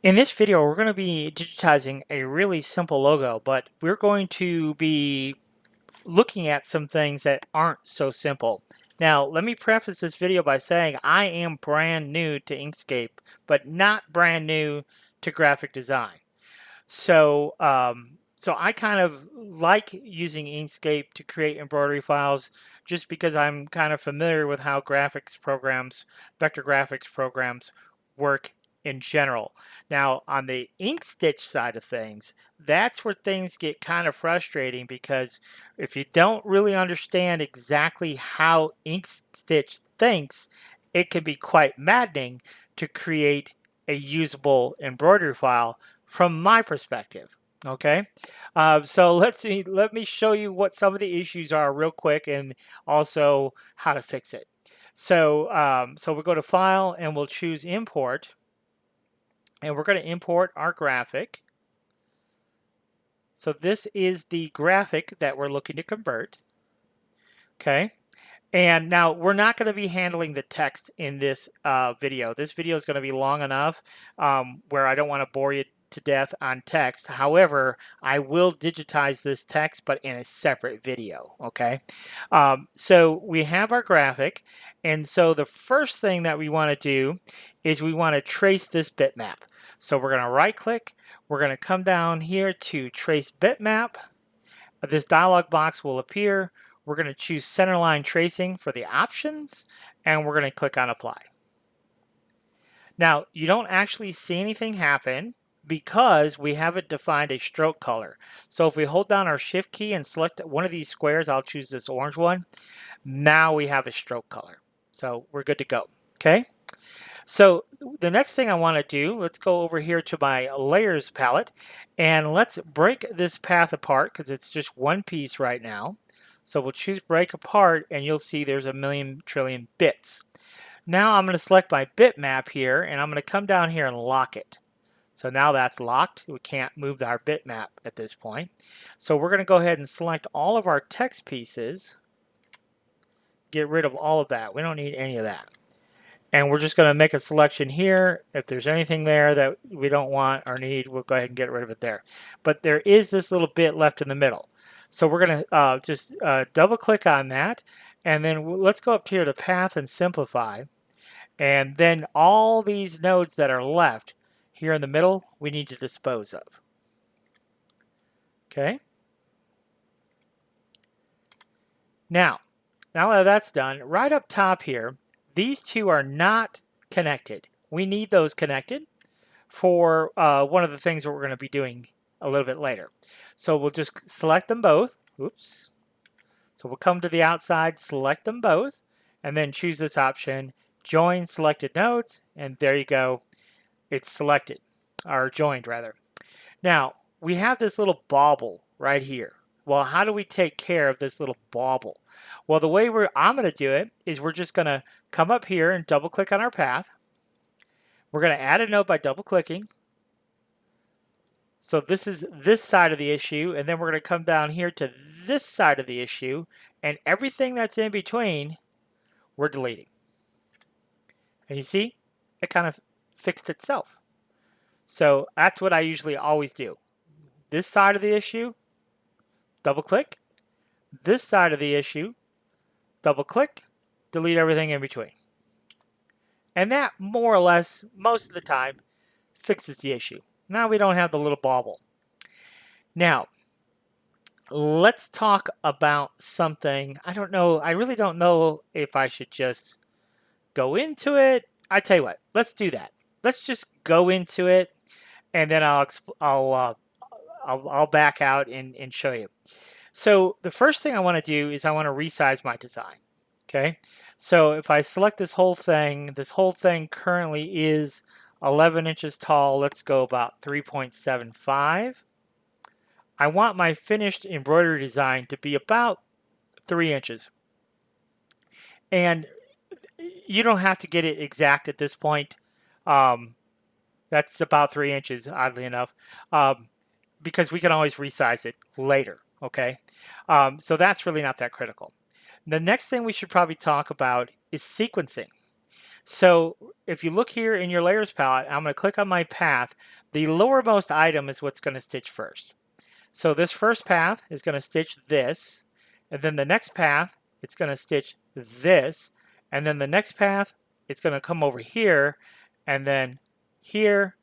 In this video, we're going to be digitizing a really simple logo, but we're going to be looking at some things that aren't so simple. Now, let me preface this video by saying I am brand new to Inkscape, but not brand new to graphic design. So I kind of like using Inkscape to create embroidery files just because I'm kind of familiar with how graphics programs, vector graphics programs work in general. Now, on the InkStitch side of things, that's where things get kind of frustrating because if you don't really understand exactly how InkStitch thinks, it can be quite maddening to create a usable embroidery file from my perspective. Okay, so let me show you what some of the issues are real quick, and also how to fix it. So we'll go to File and we'll choose Import, and we're going to import our graphic. So this is the graphic that we're looking to convert. Okay, and now we're not going to be handling the text in this video. This video is going to be long enough where I don't want to bore you to death on text. However, I will digitize this text, but in a separate video. Okay, so we have our graphic, and so the first thing that we want to do is we want to trace this bitmap. So we're going to right click, we're going to come down here to trace bitmap. This dialog box will appear. We're going to choose centerline tracing for the options, and we're going to click on apply. Now, you don't actually see anything happen because we haven't defined a stroke color. So if we hold down our shift key and select one of these squares, I'll choose this orange one. Now we have a stroke color. So we're good to go. Okay. So the next thing I want to do, let's go over here to my layers palette and let's break this path apart because it's just one piece right now. So we'll choose break apart and you'll see there's a million trillion bits. Now I'm going to select my bitmap here and I'm going to come down here and lock it. So now that's locked. We can't move our bitmap at this point. So we're going to go ahead and select all of our text pieces. Get rid of all of that. We don't need any of that. And we're just going to make a selection here. If there's anything there that we don't want or need, we'll go ahead and get rid of it there. But there is this little bit left in the middle. So we're going to just double click on that. And then let's go up here to Path and Simplify. And then all these nodes that are left here in the middle, we need to dispose of. Okay. Now that that's done, right up top here, these two are not connected. We need those connected for one of the things that we're going to be doing a little bit later. So we'll just select them both. Oops. So we'll come to the outside, select them both, and then choose this option, Join Selected Nodes, and there you go. It's selected, or joined rather. Now, we have this little bauble right here. Well, how do we take care of this little bauble? Well, the way I'm going to do it is we're just going to come up here and double click on our path. We're going to add a node by double clicking. So this is this side of the issue, and then we're going to come down here to this side of the issue, and everything that's in between, we're deleting. And you see, it kind of fixed itself. So that's what I usually always do. This side of the issue, double click. This side of the issue, double click, delete everything in between. And that more or less, most of the time, fixes the issue. Now we don't have the little bauble. Now, let's talk about something. I don't know, I really don't know if I should just go into it. I tell you what, let's do that. Let's just go into it, and then I'll back out and show you. So the first thing I want to do is I want to resize my design. Okay, so if I select this whole thing currently is 11 inches tall. Let's go about 3.75. I want my finished embroidery design to be about 3 inches. And you don't have to get it exact at this point. That's about 3 inches, oddly enough, because we can always resize it later. Okay, so that's really not that critical. The next thing we should probably talk about is sequencing. So if you look here in your layers palette, I'm going to click on my path. The lowermost item is what's going to stitch first. So this first path is going to stitch this, and then the next path, it's going to stitch this, and then the next path, it's going to come over here, and then here,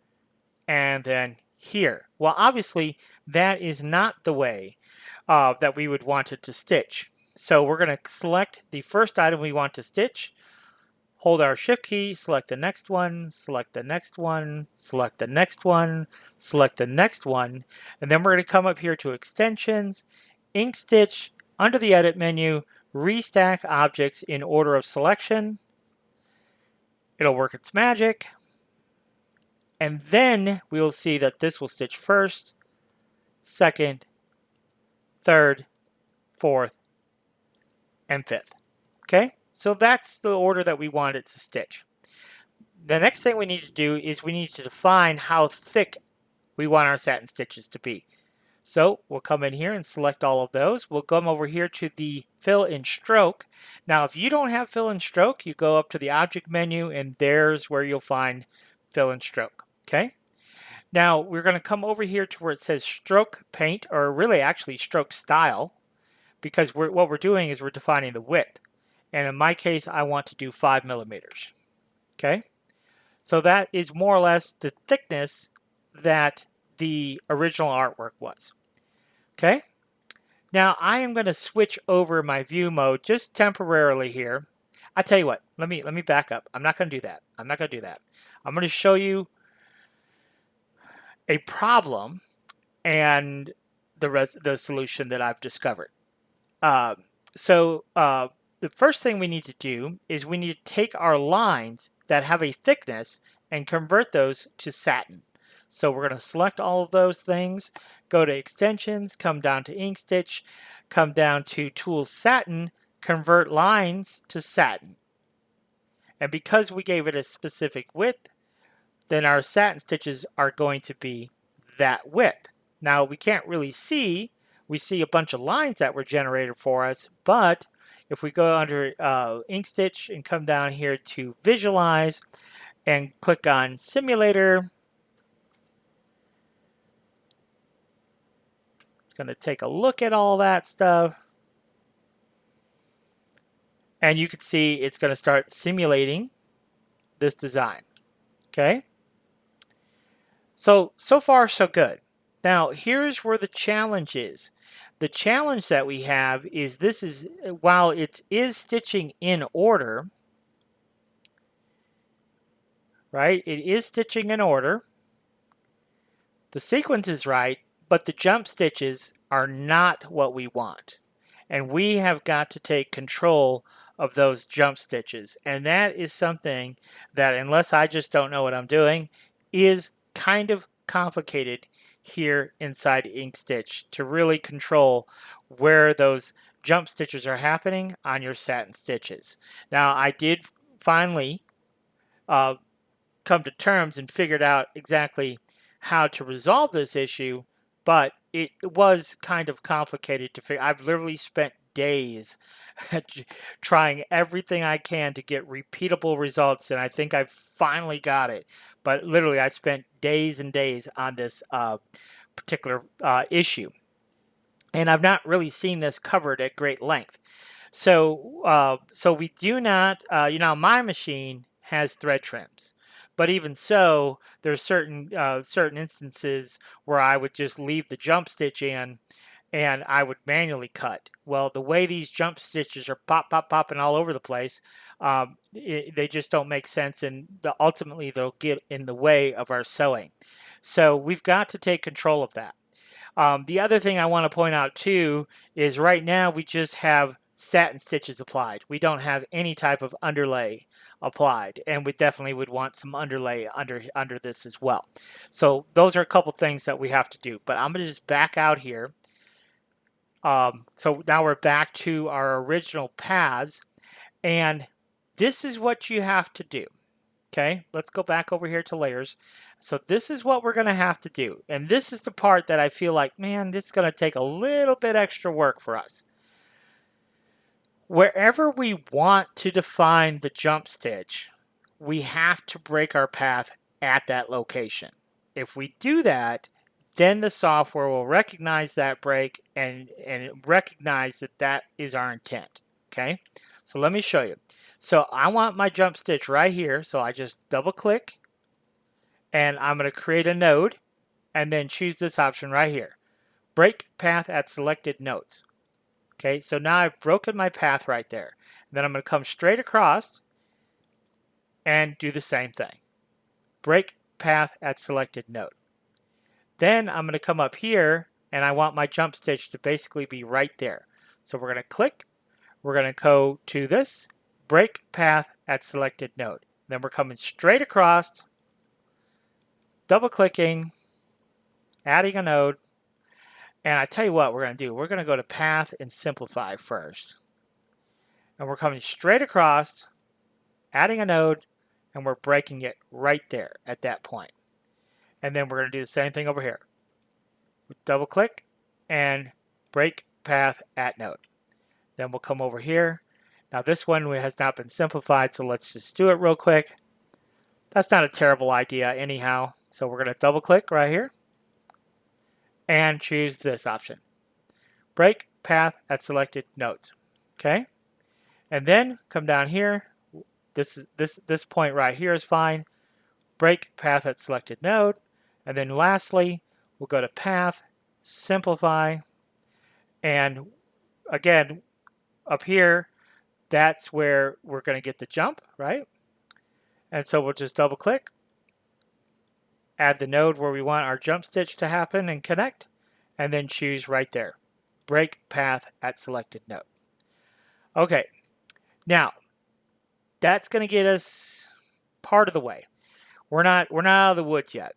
and then here. Well, obviously, that is not the way that we would want it to stitch. So we're going to select the first item we want to stitch, hold our shift key, select the next one, select the next one, select the next one, select the next one, and then we're going to come up here to extensions, InkStitch, under the edit menu, restack objects in order of selection. It'll work its magic. And then we will see that this will stitch first, second, third, fourth, and fifth. Okay, so that's the order that we want it to stitch. The next thing we need to do is we need to define how thick we want our satin stitches to be. So we'll come in here and select all of those. We'll come over here to the fill in stroke. Now if you don't have fill in stroke, you go up to the object menu and there's where you'll find fill in stroke. Okay. Now we're going to come over here to where it says stroke paint, or really actually stroke style, because what we're doing is we're defining the width. And in my case, I want to do 5 millimeters. Okay. So that is more or less the thickness that the original artwork was. Okay. Now I am going to switch over my view mode just temporarily here. I tell you what, let me back up. I'm not going to do that. I'm not going to do that. I'm going to show you a problem and the solution that I've discovered. The first thing we need to do is we need to take our lines that have a thickness and convert those to satin. So we're going to select all of those things, go to extensions, come down to InkStitch, come down to Tools Satin, convert lines to satin. And because we gave it a specific width, then our satin stitches are going to be that width. Now we can't really see, we see a bunch of lines that were generated for us, but if we go under InkStitch and come down here to Visualize and click on Simulator, it's going to take a look at all that stuff. And you can see it's going to start simulating this design. Okay? So far so good. Now here's where the challenge is. The challenge that we have is this is, while it is stitching in order, right? It is stitching in order. The sequence is right, but the jump stitches are not what we want. And we have got to take control of those jump stitches. And that is something that, unless I just don't know what I'm doing, is kind of complicated here inside InkStitch to really control where those jump stitches are happening on your satin stitches. Now I did finally come to terms and figured out exactly how to resolve this issue, but it was kind of complicated to figure. I've literally spent days trying everything I can to get repeatable results, and I think I've finally got it. But literally, I spent days and days on this particular issue, and I've not really seen this covered at great length. So we do not, my machine has thread trims. But even so, there's certain instances where I would just leave the jump stitch in and I would manually cut. Well, the way these jump stitches are popping all over the place, they just don't make sense, and ultimately they'll get in the way of our sewing. So we've got to take control of that. The other thing I want to point out too is right now we just have satin stitches applied. We don't have any type of underlay applied, and we definitely would want some underlay under this as well. So those are a couple things that we have to do, but I'm going to just back out here. So now we're back to our original paths, and this is what you have to do. Okay, let's go back over here to layers. So this is what we're going to have to do, and this is the part that I feel like, man, this is going to take a little bit extra work for us. Wherever we want to define the jump stitch, we have to break our path at that location. If we do that, then the software will recognize that break and recognize that that is our intent. Okay, so let me show you. So I want my jump stitch right here, so I just double click and I'm going to create a node and then choose this option right here, break path at selected nodes. Okay, so now I've broken my path right there. Then I'm going to come straight across and do the same thing, break path at selected node. Then I'm going to come up here and I want my jump stitch to basically be right there. So we're going to click, we're going to go to this, break path at selected node. Then we're coming straight across, double clicking, adding a node, and I tell you what we're going to do. We're going to go to path and simplify first. And we're coming straight across, adding a node, and we're breaking it right there at that point. And then we're going to do the same thing over here. Double click and break path at node. Then we'll come over here. Now this one has not been simplified, so let's just do it real quick. That's not a terrible idea anyhow. So we're going to double click right here and choose this option, break path at selected nodes. Okay, and then come down here. This point right here is fine. Break path at selected node, and then lastly we'll go to path, simplify, and again up here that's where we're going to get the jump, right? And so we'll just double click, add the node where we want our jump stitch to happen and connect, and then choose right there, break path at selected node. Okay, now that's going to get us part of the way. We're not out of the woods yet.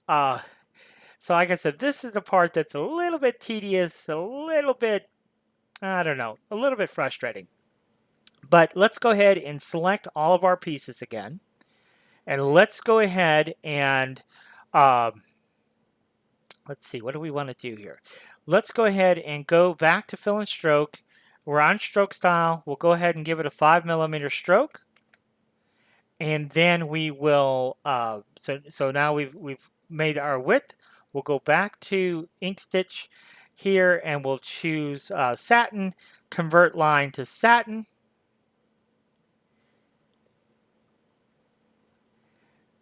So like I said, this is the part that's a little bit tedious, a little bit, I don't know, a little bit frustrating. But let's go ahead and select all of our pieces again. And let's go ahead and, let's see, what do we want to do here? Let's go ahead and go back to fill and stroke. We're on stroke style. We'll go ahead and give it a 5mm stroke. And then we will, so now we've made our width. We'll go back to InkStitch here and we'll choose satin, convert line to satin.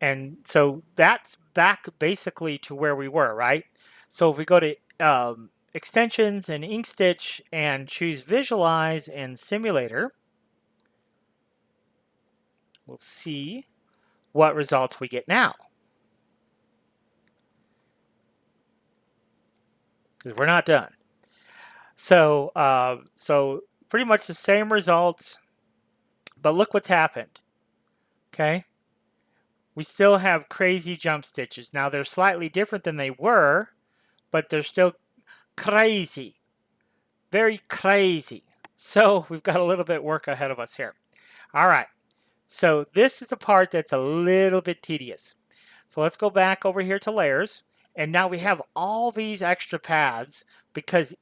And so that's back basically to where we were, right? So if we go to extensions and InkStitch and choose visualize and simulator, we'll see what results we get now. Because we're not done. So, so pretty much the same results, but look what's happened. Okay, we still have crazy jump stitches. Now they're slightly different than they were, but they're still crazy, very crazy. So we've got a little bit of work ahead of us here. All right, so this is the part that's a little bit tedious. So let's go back over here to layers. And now we have all these extra paths because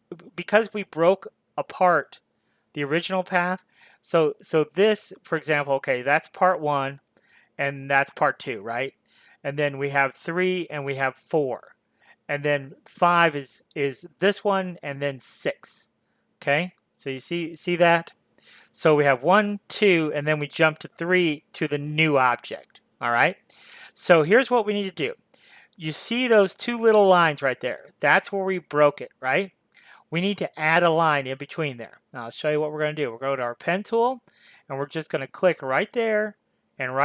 we broke apart the original path. So this, for example, okay, that's part 1 and that's part 2, right? And then we have 3 and we have 4. And then 5 is this one and then 6. Okay? So you see that? So we have 1, 2, and then we jump to 3 to the new object. All right? So here's what we need to do. You see those 2 little lines right there? That's where we broke it, right? We need to add a line in between there. Now I'll show you what we're going to do. We'll go to our pen tool and we're just going to click right there and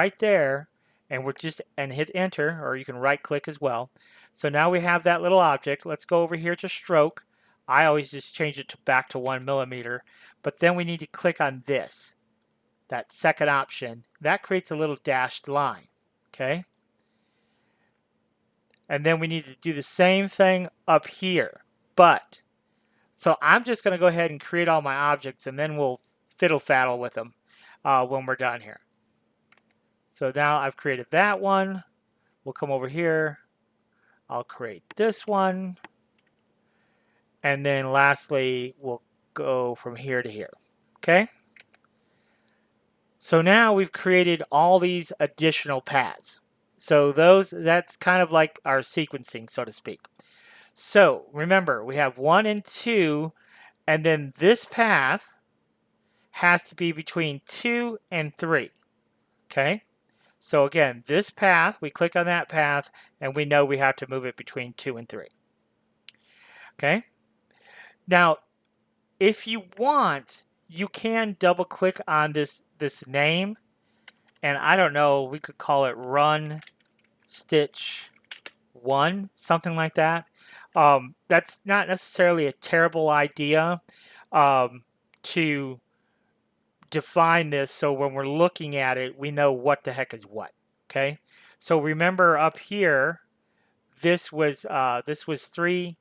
we're just hit enter, or you can right click as well. So now we have that little object. Let's go over here to stroke. I always just change it back to 1mm, but then we need to click on this, that second option. That creates a little dashed line, okay? And then we need to do the same thing up here. But, so I'm just going to go ahead and create all my objects and then we'll fiddle-faddle with them when we're done here. So now I've created that one. We'll come over here. I'll create this one. And then lastly, we'll go from here to here. Okay? So now we've created all these additional paths. So that's kind of like our sequencing, so to speak. So remember, we have 1 and 2, and then this path has to be between 2 and 3. Okay? So again, this path, we click on that path, and we know we have to move it between 2 and 3. Okay? Now, if you want, you can double click on this name, and I don't know, we could call it Run Stitch 1, something like that. That's not necessarily a terrible idea to define this, so when we're looking at it, we know what the heck is what. Okay, so remember up here, this was 3,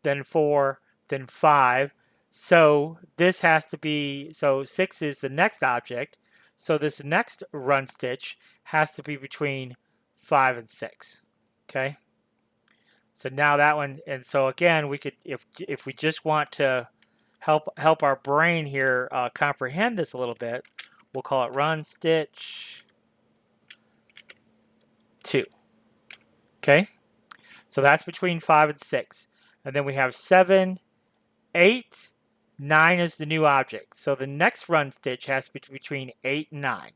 then 4, then 5. So this has to be, so 6 is the next object. So this next run stitch has to be between 5 and 6. Okay. So now that one, and so again, we could, if we just want to help our brain here comprehend this a little bit, we'll call it run stitch 2. Okay. So that's between 5 and 6. And then we have 7, 8, 9 is the new object. So the next run stitch has to be between 8 and 9.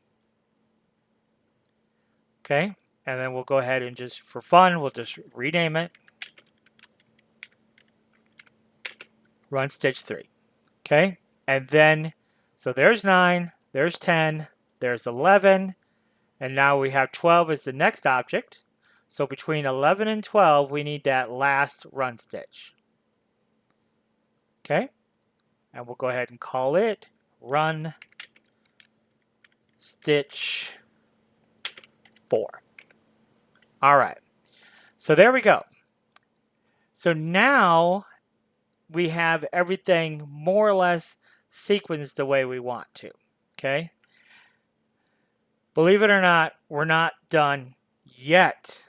Okay. And then we'll go ahead and just, for fun, we'll just rename it run stitch 3. Okay. And then, so there's 9, there's 10, there's 11, and now we have 12 as the next object. So between 11 and 12, we need that last run stitch. Okay. And we'll go ahead and call it run stitch 4. All right. So there we go. So now we have everything more or less sequenced the way we want to. Okay. Believe it or not, we're not done yet.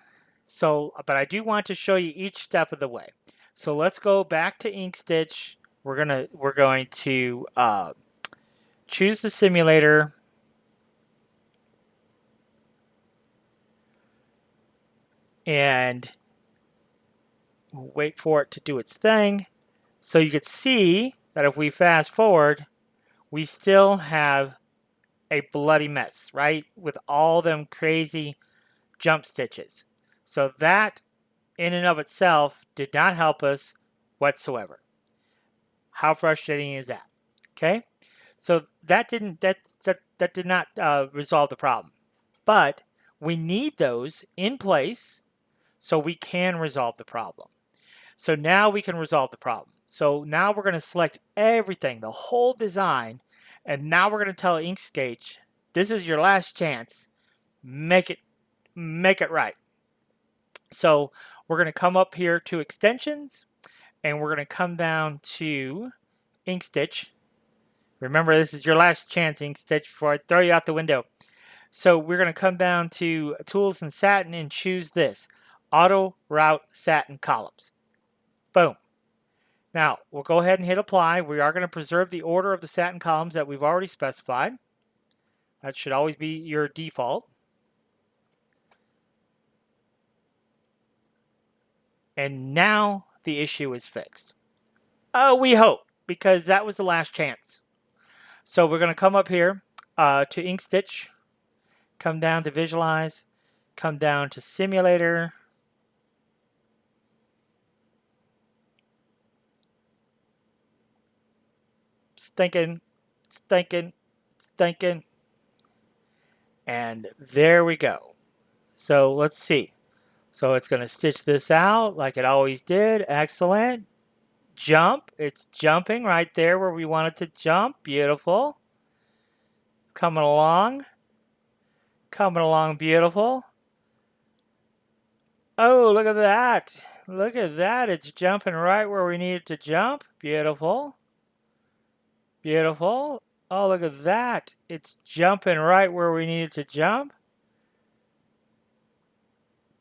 So, but I do want to show you each step of the way. So let's go back to InkStitch. We're going to choose the simulator. And wait for it to do its thing. So you could see that if we fast forward, we still have a bloody mess, right? With all them crazy jump stitches. So that in and of itself did not help us whatsoever. How frustrating is that? Okay, so that did not resolve the problem, but we need those in place so we can resolve the problem. So now we can resolve the problem. So now we're going to select everything, the whole design, and now we're going to tell InkStitch, this is your last chance. Make it right. So we're going to come up here to extensions, and we're going to come down to InkStitch. Remember, this is your last chance, InkStitch, before I throw you out the window. So we're going to come down to Tools and Satin and choose this, Auto Route Satin Columns. Boom. Now, we'll go ahead and hit apply. We are going to preserve the order of the satin columns that we've already specified. That should always be your default. And now the issue is fixed. Oh, we hope, because that was the last chance. So we're going to come up here to InkStitch, come down to Visualize, come down to Simulator, thinking, and there we go. So let's see. So it's going to stitch this out like it always did. Excellent. Jump. It's jumping right there where we want it to jump. Beautiful. It's coming along. Coming along beautiful. Oh, look at that. Look at that. It's jumping right where we need it to jump. Beautiful. Beautiful. Oh, look at that. It's jumping right where we need it to jump.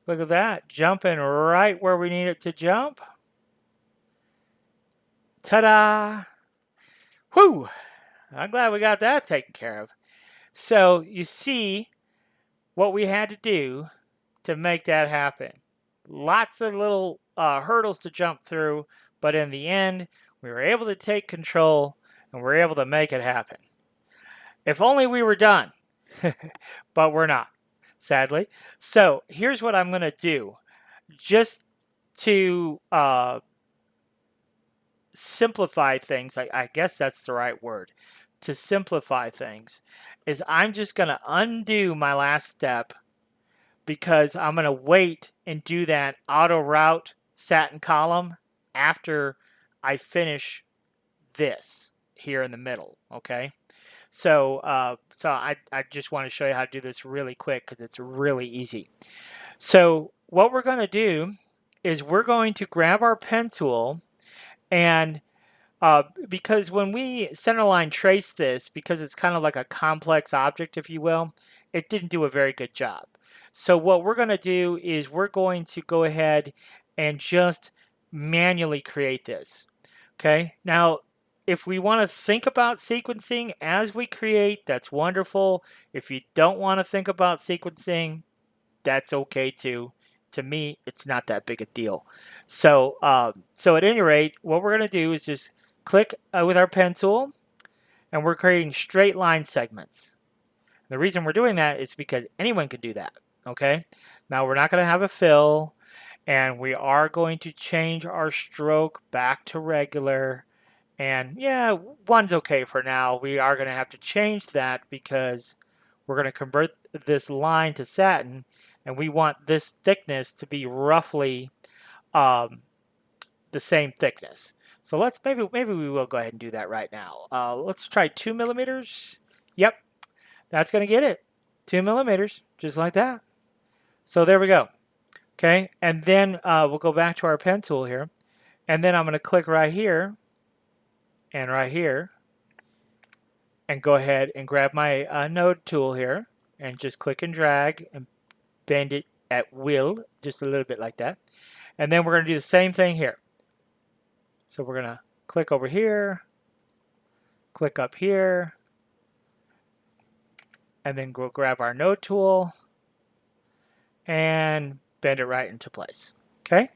Look at that. Jumping right where we need it to jump. Ta-da! Whew! I'm glad we got that taken care of. So you see what we had to do to make that happen. Lots of little hurdles to jump through, but in the end, we were able to take control and we're able to make it happen. If only we were done, but we're not, sadly. So here's what I'm going to do. Just to simplify things, I guess that's the right word, to simplify things, is I'm just going to undo my last step because I'm going to wait and do that auto route satin column after I finish this here in the middle, okay? So, I just want to show you how to do this really quick because it's really easy. So what we're going to do is we're going to grab our pen tool and because when we centerline trace this, because it's kind of like a complex object, if you will, it didn't do a very good job. So what we're going to do is we're going to go ahead and just manually create this. Okay, now if we want to think about sequencing as we create, that's wonderful. If you don't want to think about sequencing, that's okay too. To me, it's not that big a deal. So, so at any rate, what we're going to do is just click with our pen tool, and we're creating straight line segments. The reason we're doing that is because anyone can do that. Okay. Now we're not going to have a fill, and we are going to change our stroke back to regular. And yeah, one's okay for now. We are going to have to change that because we're going to convert this line to satin, and we want this thickness to be roughly the same thickness. So let's maybe we will go ahead and do that right now. Let's try 2 millimeters. Yep, that's going to get it. 2 millimeters, just like that. So there we go. Okay, and then we'll go back to our pen tool here, and then I'm going to click right here and right here, and go ahead and grab my node tool here, and just click and drag and bend it at will, just a little bit like that. And then we're going to do the same thing here. So we're going to click over here, click up here, and then go grab our node tool and bend it right into place. Okay?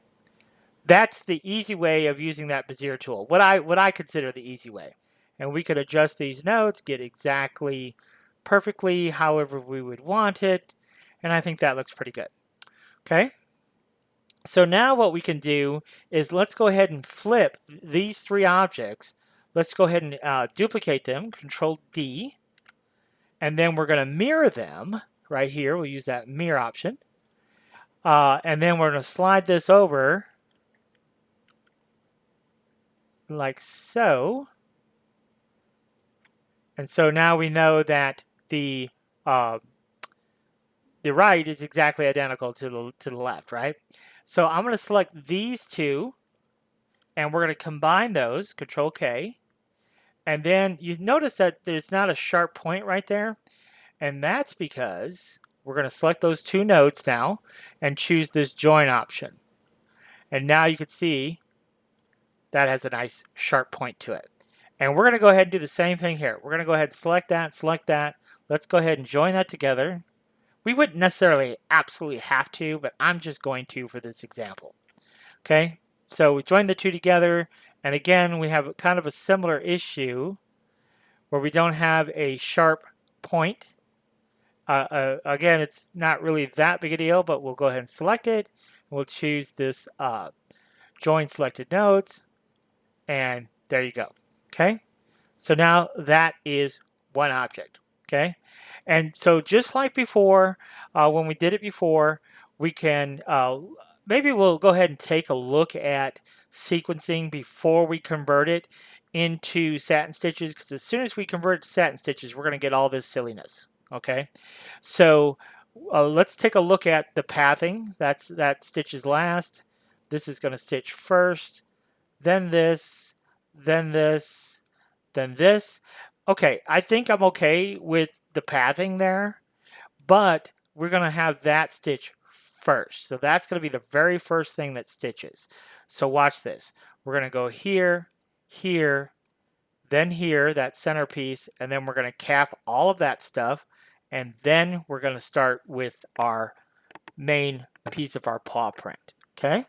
That's the easy way of using that Bezier tool. What I consider the easy way. And we could adjust these nodes, get exactly perfectly however we would want it, and I think that looks pretty good. Okay? So now what we can do is let's go ahead and flip these three objects. Let's go ahead and duplicate them, Control D, and then we're going to mirror them right here. We'll use that mirror option. And then we're going to slide this over like so. And so now we know that the right is exactly identical to the left, right? So I'm going to select these two, and we're going to combine those, Control K. And then you notice that there's not a sharp point right there. And that's because we're going to select those two nodes now and choose this join option. And now you can see that has a nice sharp point to it. And we're going to go ahead and do the same thing here. We're going to go ahead and select that, select that. Let's go ahead and join that together. We wouldn't necessarily absolutely have to, but I'm just going to for this example. Okay, so we join the two together, and again, we have kind of a similar issue where we don't have a sharp point. Again, it's not really that big a deal, but we'll go ahead and select it. We'll choose this join selected nodes, and there you go. Okay, so now that is one object. Okay, and so just like before, when we did it before, we can maybe we'll go ahead and take a look at sequencing before we convert it into satin stitches, because as soon as we convert it to satin stitches, we're going to get all this silliness. Okay, so let's take a look at the pathing. That stitches last. This is going to stitch first, then this, then this, then this. Okay, I think I'm okay with the pathing there, but we're going to have that stitch first. So that's going to be the very first thing that stitches. So watch this. We're going to go here, here, then here, that center piece, and then we're going to cap all of that stuff, and then we're going to start with our main piece of our paw print. Okay?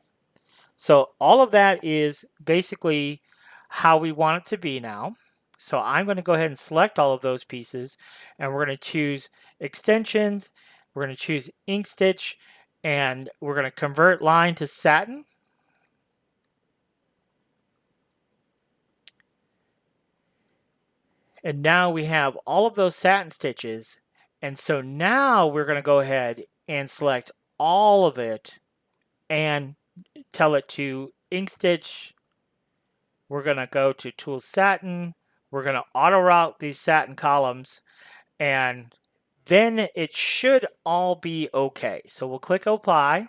So all of that is basically how we want it to be now. So I'm going to go ahead and select all of those pieces, and we're going to choose extensions, we're going to choose InkStitch, and we're going to convert line to satin. And now we have all of those satin stitches, and so now we're going to go ahead and select all of it and tell it to InkStitch. We're going to go to Tool Satin. We're going to auto route these satin columns, and then it should all be okay. So we'll click Apply.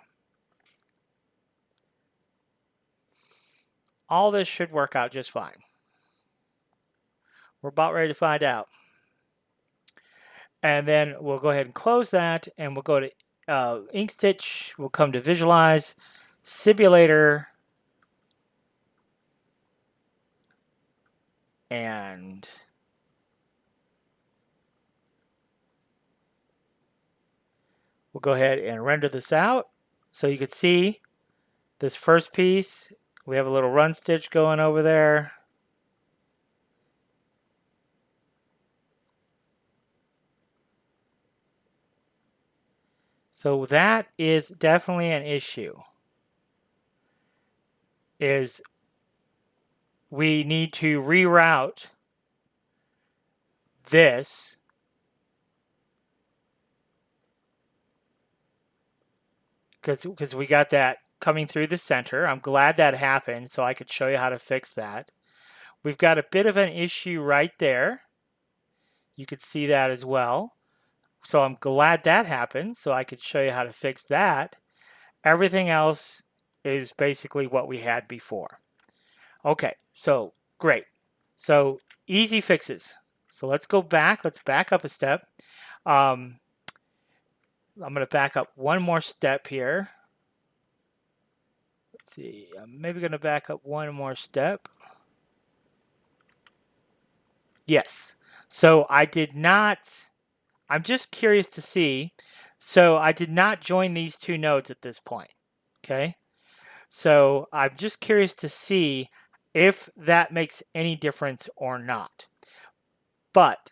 All this should work out just fine. We're about ready to find out. And then we'll go ahead and close that, and we'll go to InkStitch. We'll come to Visualize, Simulator, and we'll go ahead and render this out. So you can see this first piece, we have a little run stitch going over there. So that is definitely an issue. Is we need to reroute this because we got that coming through the center. I'm glad that happened so I could show you how to fix that. We've got a bit of an issue right there. You could see that as well. So I'm glad that happened so I could show you how to fix that. Everything else is basically what we had before. Okay, so great. So easy fixes. So let's go back. Let's back up a step. I'm going to back up one more step here. Let's see. I'm maybe going to back up one more step. Yes. So I did not, I'm just curious to see. So I did not join these two nodes at this point. Okay. So I'm just curious to see if that makes any difference or not. But,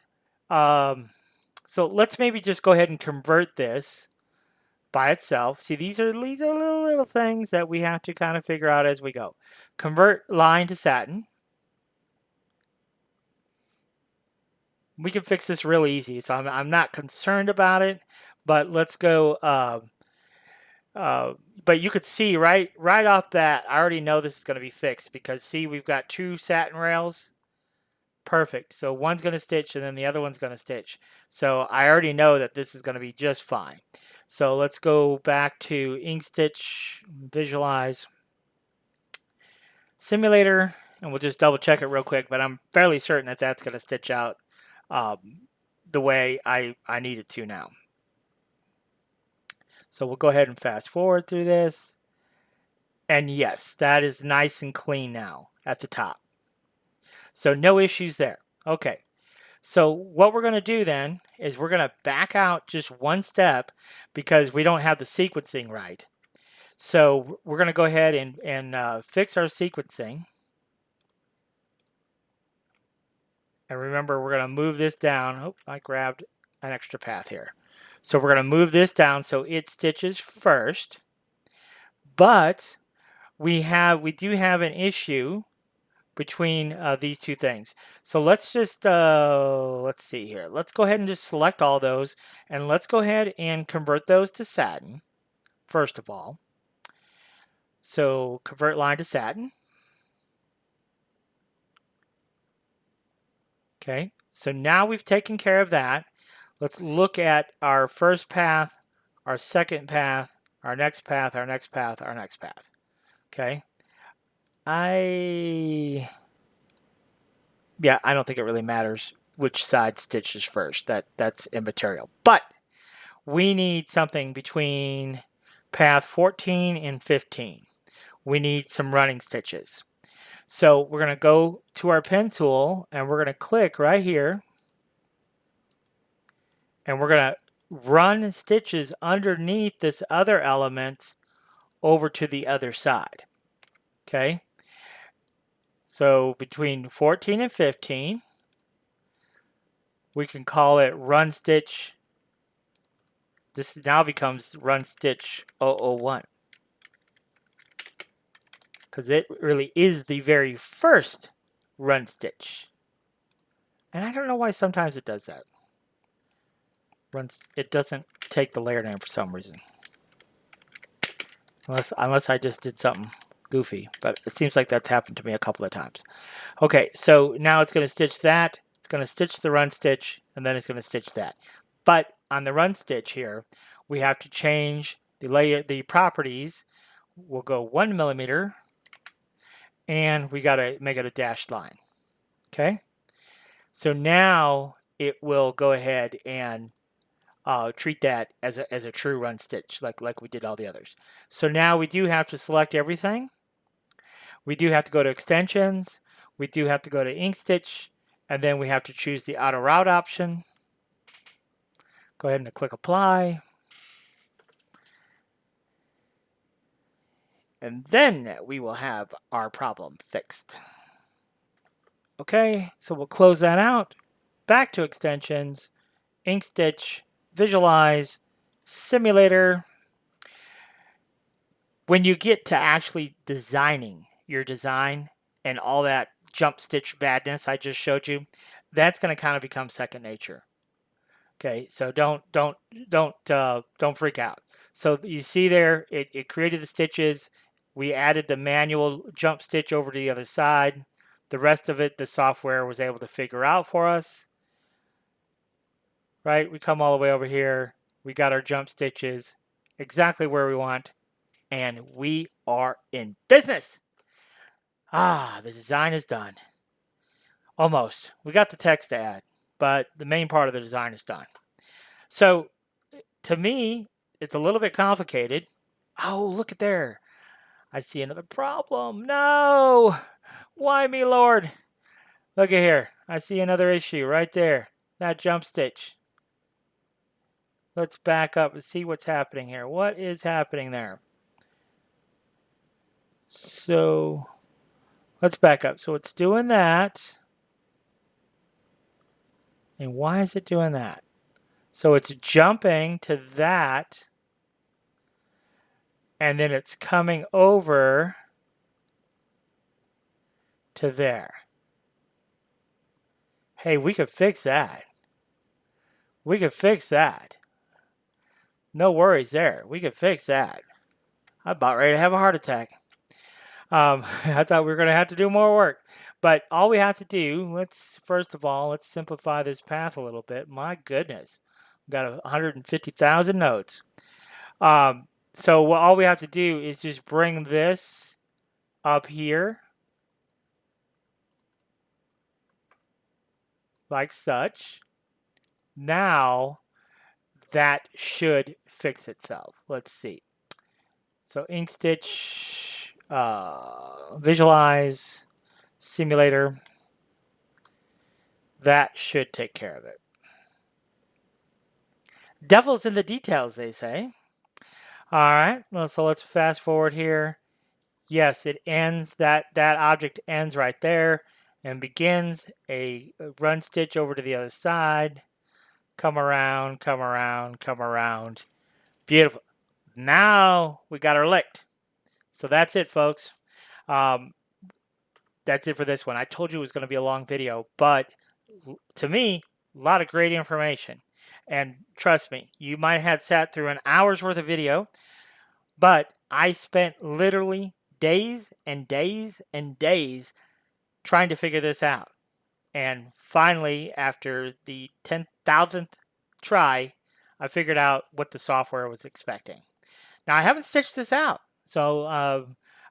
so let's maybe just go ahead and convert this by itself. See, these are little things that we have to kind of figure out as we go. Convert line to satin. We can fix this really easy, so I'm not concerned about it. But let's go. But you could see right off that I already know this is going to be fixed because see, we've got two satin rails. Perfect. So one's going to stitch and then the other one's going to stitch. So I already know that this is going to be just fine. So let's go back to InkStitch, Visualize, Simulator, and we'll just double check it real quick, but I'm fairly certain that that's going to stitch out the way I need it to now. So we'll go ahead and fast forward through this. And yes, that is nice and clean now at the top. So no issues there. Okay. So what we're going to do then is we're going to back out just one step because we don't have the sequencing right. So we're going to go ahead and fix our sequencing. And remember, we're going to move this down. Oh, I grabbed an extra path here. So we're going to move this down so it stitches first. But we do have an issue between these two things. So let's just, let's see here. Let's go ahead and just select all those. And let's go ahead and convert those to satin, first of all. So convert line to satin. Okay, so now we've taken care of that. Let's look at our first path, our second path, our next path, our next path, our next path. Okay. I don't think it really matters which side stitches first. That's immaterial. But we need something between path 14 and 15. We need some running stitches. So we're going to go to our pen tool and we're going to click right here and we're going to run stitches underneath this other element over to the other side. Okay, so between 14 and 15, we can call it run stitch. This now becomes run stitch 001 because it really is the very first run stitch. And I don't know why sometimes it does that. It doesn't take the layer name for some reason. Unless I just did something goofy, but it seems like that's happened to me a couple of times. Okay, so now it's going to stitch that, it's going to stitch the run stitch, and then it's going to stitch that. But on the run stitch here, we have to change the properties. We'll go 1 millimeter, and we got to make it a dashed line. Okay, so now it will go ahead and treat that as a true run stitch, like we did all the others. So now we do have to select everything. We do have to go to extensions. We do have to go to InkStitch, and then we have to choose the auto route option. Go ahead and click apply. And then we will have our problem fixed. Okay, so we'll close that out. Back to extensions, InkStitch, visualize, simulator. When you get to actually designing your design and all that jump stitch badness I just showed you, that's going to kind of become second nature. Okay, so don't freak out. So you see there, it created the stitches. We added the manual jump stitch over to the other side. The rest of it, the software was able to figure out for us. Right, we come all the way over here. We got our jump stitches exactly where we want, and we are in business. The design is done. Almost. We got the text to add, but the main part of the design is done. So to me, it's a little bit complicated. Oh, look at there. I see another problem. No! Why me, Lord? Look at here. I see another issue right there. That jump stitch. Let's back up and see what's happening here. What is happening there? So let's back up. So it's doing that. And why is it doing that? So it's jumping to that. And then it's coming over to there. Hey, we could fix that. We could fix that. No worries there. We could fix that. I'm about ready to have a heart attack. I thought we were going to have to do more work. But all we have to do, first of all, let's simplify this path a little bit. My goodness. We've got 150,000 nodes. So all we have to do is just bring this up here. Like such. Now that should fix itself. Let's see. So InkStitch, visualize, simulator. That should take care of it. Devil's in the details, they say. All right, well, so let's fast forward here. Yes, it ends, that object ends right there and begins a run stitch over to the other side. Come around, come around, come around. Beautiful. Now we got our licked. So that's it, folks. That's it for this one. I told you it was going to be a long video, but to me, a lot of great information. And trust me, you might have sat through an hour's worth of video, but I spent literally days and days and days trying to figure this out. And finally, after the 10,000th try, I figured out what the software was expecting. Now, I haven't stitched this out, so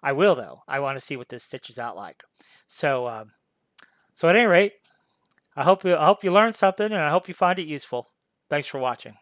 I will, though. I want to see what this stitches out like. So at any rate, I hope you learned something, and I hope you find it useful. Thanks for watching.